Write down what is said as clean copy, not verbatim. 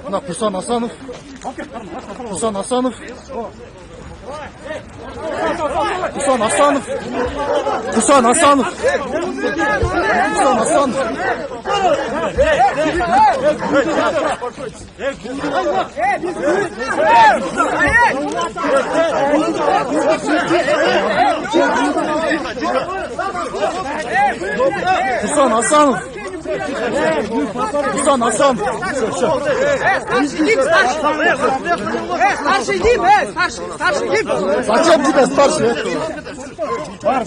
Buna Kusan Hasanov. Kusan Hasanov. Kusan Hasanov. Kusan Hasanov. Kusan Hasanov. Kusan Hasanov. Kusan Hasanov. Старший гиб, старший гиб. Зачем тебе старший? Var.